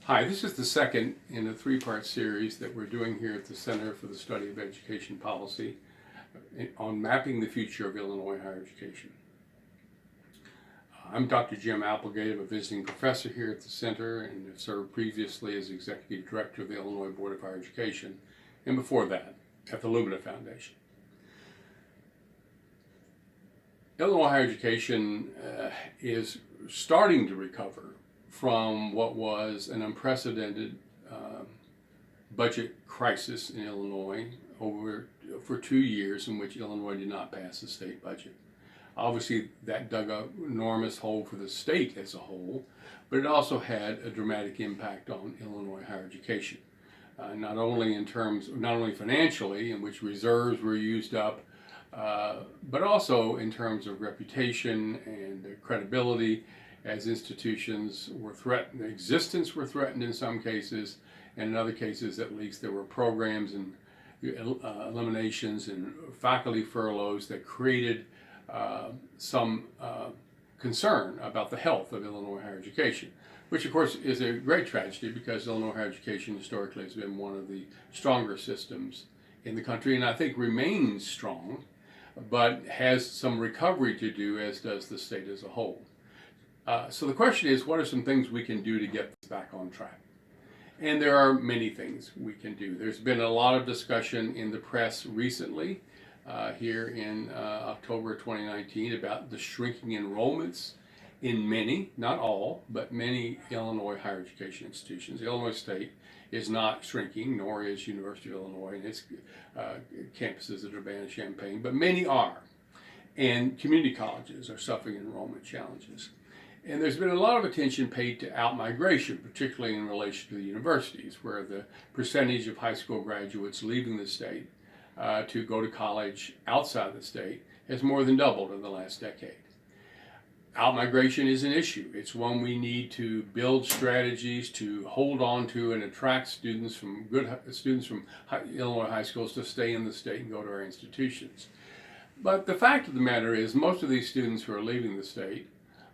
Hi, this is the second in a three-part series that we're doing here at the Center for the Study of Education Policy on mapping the future of Illinois higher education. I'm Dr. Jim Applegate. I'm a visiting professor here at the center and have served previously as Executive Director of the Illinois Board of Higher Education, and before that at the Lumina Foundation. Illinois higher education is starting to recover from what was an unprecedented budget crisis in Illinois for 2 years in which Illinois did not pass the state budget. Obviously, that dug an enormous hole for the state as a whole, but it also had a dramatic impact on Illinois higher education. Not only financially, in which reserves were used up, but also in terms of reputation and credibility, as institutions were threatened, their existence were threatened in some cases, and in other cases at least there were programs and eliminations and faculty furloughs that created some concern about the health of Illinois higher education, which of course is a great tragedy because Illinois higher education historically has been one of the stronger systems in the country and I think remains strong, but has some recovery to do, as does the state as a whole. So the question is, what are some things we can do to get this back on track? And there are many things we can do. There's been a lot of discussion in the press recently, here in October 2019, about the shrinking enrollments in many, not all, but many Illinois higher education institutions. Illinois State is not shrinking, nor is University of Illinois and its campuses at Urbana-Champaign, but many are. And community colleges are suffering enrollment challenges. And there's been a lot of attention paid to outmigration, particularly in relation to the universities, where the percentage of high school graduates leaving the state to go to college outside the state has more than doubled in the last decade. Outmigration is an issue. It's one we need to build strategies to hold on to and attract students from Illinois high schools to stay in the state and go to our institutions. But the fact of the matter is, most of these students who are leaving the state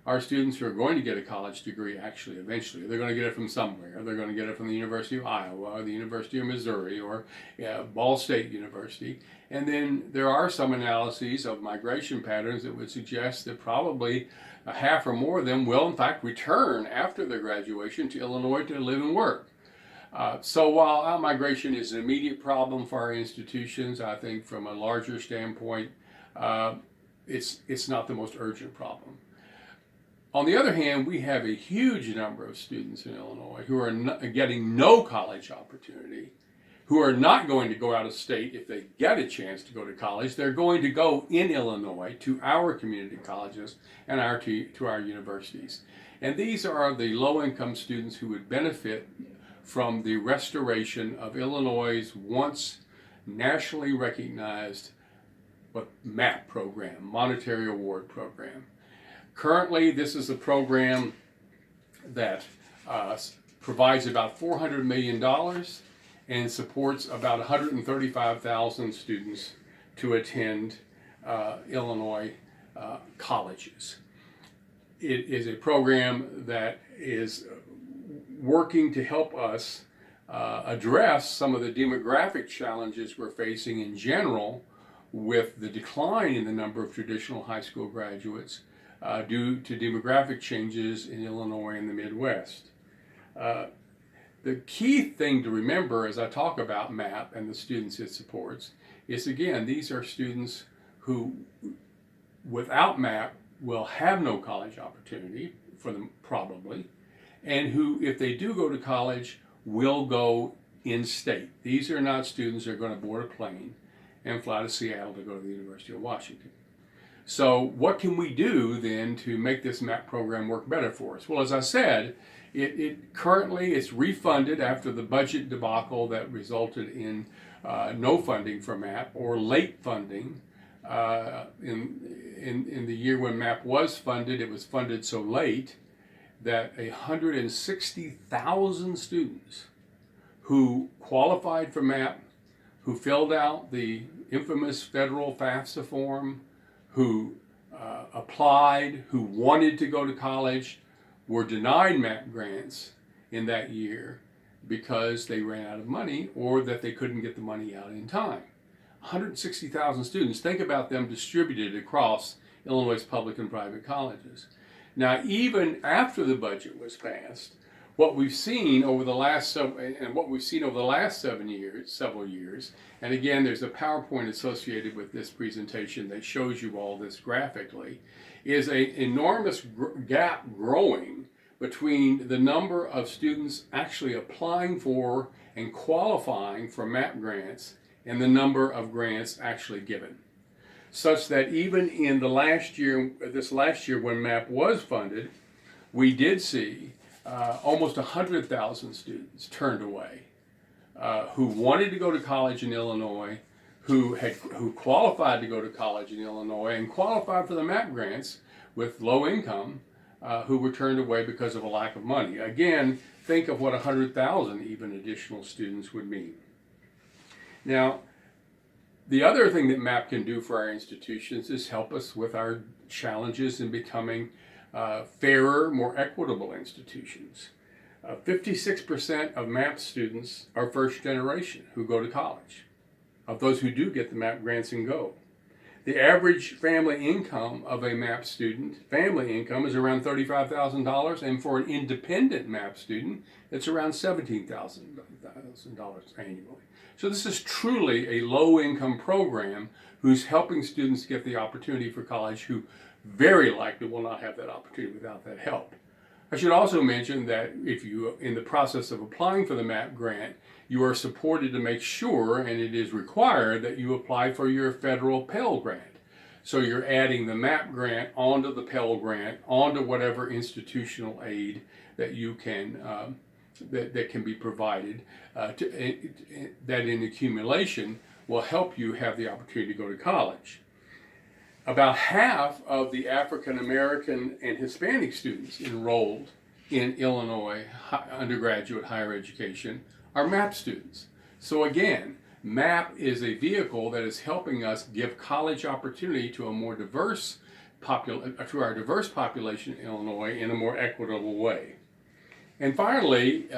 are students who are going to get a college degree actually eventually. They're going to get it from somewhere. They're going to get it from the University of Iowa or the University of Missouri or Ball State University. And then there are some analyses of migration patterns that would suggest that probably half or more of them will in fact return after their graduation to Illinois to live and work. So while outmigration is an immediate problem for our institutions, I think from a larger standpoint, it's not the most urgent problem. On the other hand, we have a huge number of students in Illinois who are getting no college opportunity, who are not going to go out of state if they get a chance to go to college. They're going to go in Illinois to our community colleges and to our universities. And these are the low-income students who would benefit from the restoration of Illinois' once nationally recognized MAP program, Monetary Award Program. Currently, this is a program that provides about $400 million and supports about 135,000 students to attend Illinois colleges. It is a program that is working to help us address some of the demographic challenges we're facing in general with the decline in the number of traditional high school graduates due to demographic changes in Illinois and the Midwest. The key thing to remember as I talk about MAP and the students it supports is, again, these are students who, without MAP, will have no college opportunity for them probably, and who, if they do go to college, will go in-state. These are not students who are going to board a plane and fly to Seattle to go to the University of Washington. So what can we do then to make this MAP program work better for us? Well, as I said, it currently is refunded after the budget debacle that resulted in no funding for MAP or late funding. In the year when MAP was funded, it was funded so late that 160,000 students who qualified for MAP, who filled out the infamous federal FAFSA form, who applied, who wanted to go to college, were denied MAP grants in that year because they ran out of money or that they couldn't get the money out in time. 160,000 students. Think about them distributed across Illinois' public and private colleges. Now, even after the budget was passed, what we've seen over the last several years, and again, there's a PowerPoint associated with this presentation that shows you all this graphically, is an enormous gap growing between the number of students actually applying for and qualifying for MAP grants and the number of grants actually given. Such that even in this last year when MAP was funded, we did see almost 100,000 students turned away who wanted to go to college in Illinois, who qualified to go to college in Illinois and qualified for the MAP grants with low income, who were turned away because of a lack of money. Again, think of what 100,000 even additional students would mean. Now, the other thing that MAP can do for our institutions is help us with our challenges in becoming fairer, more equitable institutions. 56% of MAP students are first generation who go to college, of those who do get the MAP grants and go. The average family income of a MAP student, family income, is around $35,000, and for an independent MAP student, it's around $17,000 annually. So this is truly a low-income program who's helping students get the opportunity for college who very likely will not have that opportunity without that help. I should also mention that if you, in the process of applying for the MAP grant, you are supported to make sure, and it is required, that you apply for your federal Pell Grant. So you're adding the MAP grant onto the Pell Grant, onto whatever institutional aid that you can that can be provided, that in accumulation will help you have the opportunity to go to college. About half of the African American and Hispanic students enrolled in Illinois undergraduate higher education are MAP students. So again, MAP is a vehicle that is helping us give college opportunity to a more diverse to our diverse population in Illinois in a more equitable way. And finally,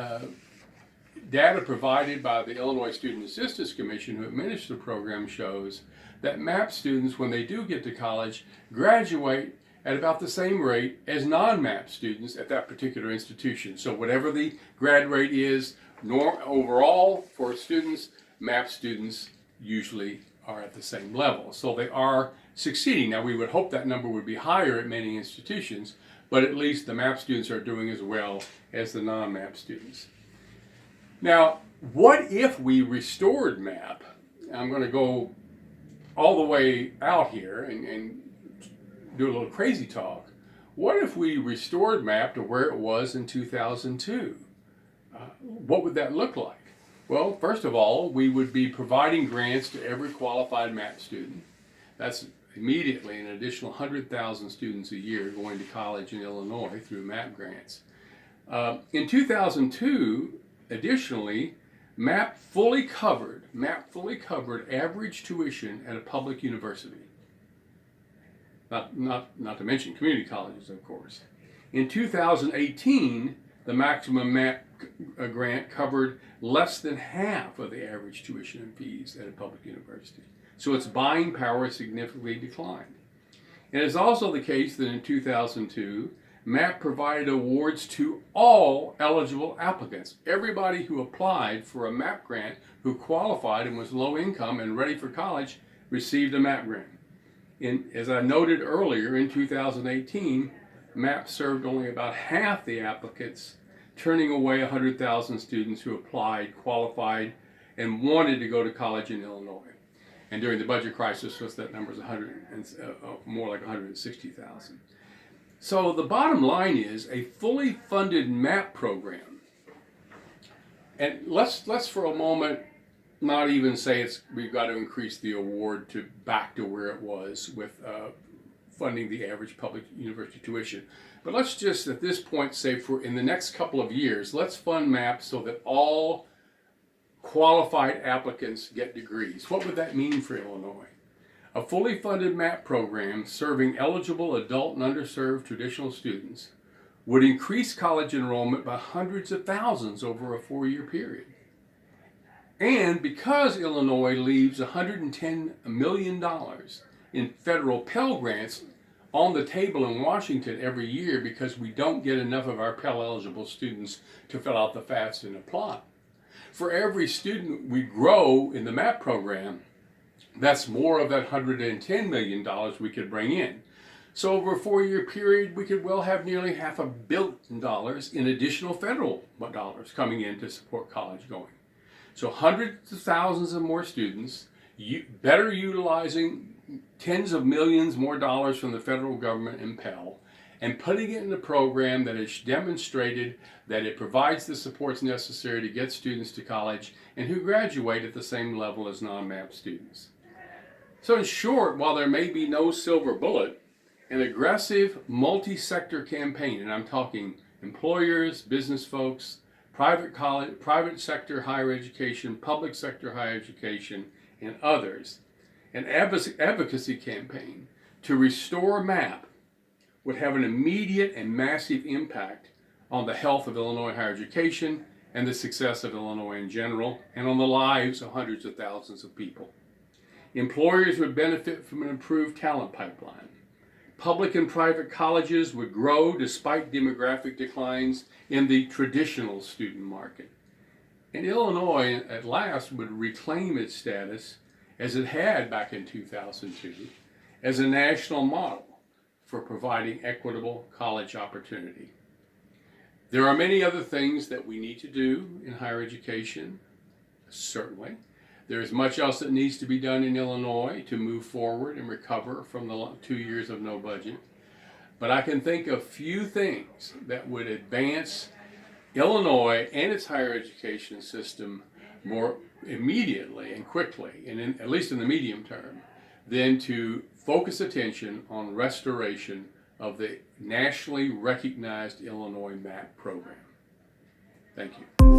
data provided by the Illinois Student Assistance Commission, who administers the program, shows that MAP students, when they do get to college, graduate at about the same rate as non-MAP students at that particular institution. So whatever the grad rate is overall for students, MAP students usually are at the same level. So they are succeeding. Now, we would hope that number would be higher at many institutions, but at least the MAP students are doing as well as the non-MAP students. Now, what if we restored MAP? I'm going to go all the way out here and do a little crazy talk. What if we restored MAP to where it was in 2002? What would that look like? Well, first of all, we would be providing grants to every qualified MAP student. That's immediately an additional 100,000 students a year going to college in Illinois through MAP grants. In 2002, additionally, MAP fully covered average tuition at a public university. Not to mention community colleges, of course. In 2018, the maximum MAP grant covered less than half of the average tuition and fees at a public university. So its buying power significantly declined. And it's also the case that in 2002, MAP provided awards to all eligible applicants. Everybody who applied for a MAP grant, who qualified and was low income and ready for college, received a MAP grant. As I noted earlier, in 2018, MAP served only about half the applicants, turning away 100,000 students who applied, qualified, and wanted to go to college in Illinois. And during the budget crisis, that number was more like 160,000. So the bottom line is a fully funded MAP program. And let's for a moment not even say we've got to increase the award back to where it was with funding the average public university tuition. But let's just at this point say in the next couple of years, let's fund MAP so that all qualified applicants get degrees. What would that mean for Illinois? A fully funded MAP program serving eligible adult and underserved traditional students would increase college enrollment by hundreds of thousands over a 4-year period. And because Illinois leaves $110 million in federal Pell Grants on the table in Washington every year because we don't get enough of our Pell eligible students to fill out the FAFSA and apply. For every student we grow in the MAP program, that's more of that $110 million we could bring in. So over a 4-year period, we could well have nearly $500 million in additional federal dollars coming in to support college going. So hundreds of thousands of more students, better utilizing tens of millions more dollars from the federal government and Pell, and putting it in a program that has demonstrated that it provides the supports necessary to get students to college and who graduate at the same level as non-MAP students. So in short, while there may be no silver bullet, an aggressive multi-sector campaign, and I'm talking employers, business folks, private college, private sector higher education, public sector higher education, and others, an advocacy campaign to restore MAP would have an immediate and massive impact on the health of Illinois higher education and the success of Illinois in general, and on the lives of hundreds of thousands of people. Employers would benefit from an improved talent pipeline. Public and private colleges would grow despite demographic declines in the traditional student market. And Illinois, at last, would reclaim its status, as it had back in 2002, as a national model for providing equitable college opportunity. There are many other things that we need to do in higher education, certainly. There is much else that needs to be done in Illinois to move forward and recover from the 2 years of no budget. But I can think of few things that would advance Illinois and its higher education system more immediately and quickly, and at least in the medium term, than to focus attention on restoration of the nationally recognized Illinois MAP program. Thank you.